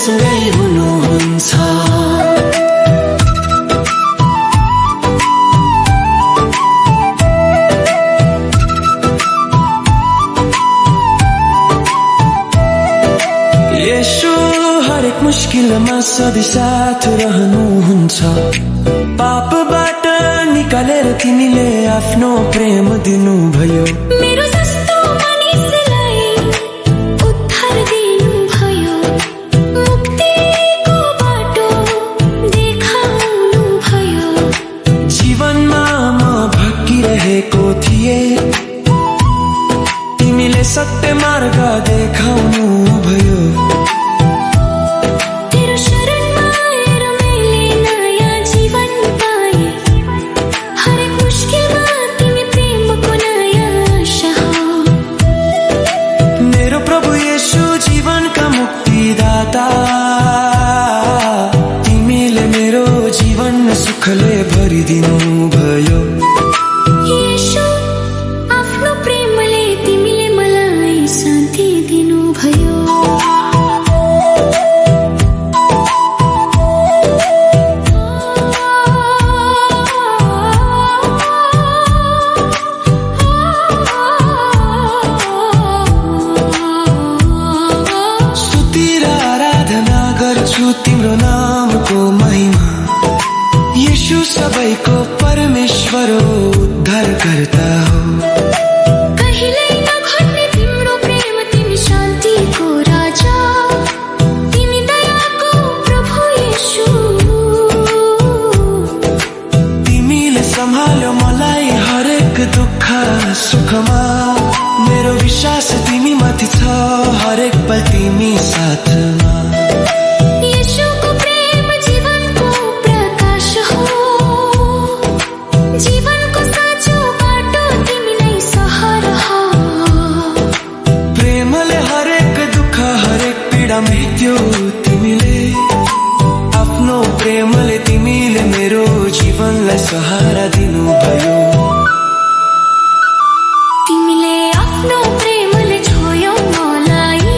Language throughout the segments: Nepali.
सँगै हुनुहुन्छ। येशू हरेक मुस्किलमा सधैँ साथ रहनुहुन्छ। पापबाट निकालेर तिमीले आफ्नो प्रेम दिनुभयो। मेरो जस्तो मानिसलाई उद्धार दिनुभयो। मुक्तिको बाटो देखाउनुभयो। जीवनमा म भड्किरहेको थिएँ, तिमीले सत्य मार्ग देखाउनु भयो। तेरो शरणमा आएर मैले नयाँ जीवन पाएँ। हरेक मुस्किलमा तिमी प्रेमको नयाँ आशा हो। मेरो प्रभु येशू जीवनका मुक्तिदाता, तिमीले मेरो जीवन सुखले भरिदिनु भयो। येशू आफ्नो प्रेमले तिमीले मलाई शान्ति दिनुभयो। स्तुति र आराधना गर्छु तिम्रो नामको महिमा। येशू सबैको परमेश्वर हो, उद्धारकर्ता हो। कहिल्यै नघट्ने तिम्रो प्रेम, तिमी शान्तिको राजा, तिमी दयाको प्रभु येशू। तिमीले सम्हाल्यो मलाई हरेक दुःख सुखमा। मेरो विश्वास तिमी माथि छ, हरेक पल तिमी साथमा। येशूको प्रेम जीवनको प्रकाश हो। जीवनको साँचो बाटो तिमी नै सहारा हो। प्रेमले हरेक दुःख हरेक पीडा मेट्यो तिमीले। आफ्नो प्रेमले तिमीले मेरो जीवनलाई सहारा दिनुभयो। तिमीले आफ्नो प्रेमले छोयौ मलाई,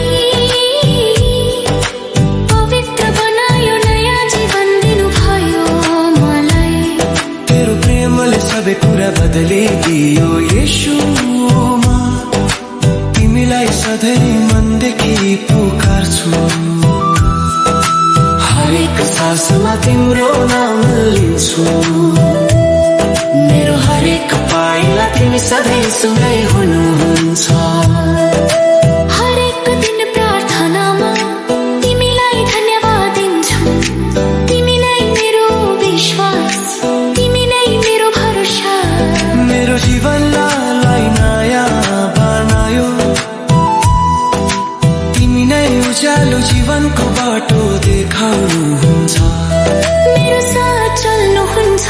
पवित्र बनायो, नयाँ जीवन दिनुभयो मलाई। तेरो प्रेमले सबै कुरा बदलिदियो येशूमा। तिमीलाई सधैँ मनदेखि पुकार्छु। हरेक सासमा तिम्रो नाम लिन्छु। मेरो हरेक पाइला तिमी सधैँ सँगै हुनुहुन्छ। हरेक दिन प्रार्थनामा तिमीलाई धन्यवाद दिन्छु। तिमी नै मेरो विश्वास, तिमी नै मेरो भरोसा। मेरो जीवनलाई नयाँ बनायो। तिमी नै उज्यालो जीवनको बाटो देखाउनुहुन्छ। मेरो साथ चल्नुहुन्छ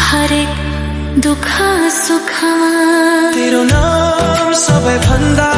हरेक दुःख सुखमा। तेरो नाम सबैभन्दा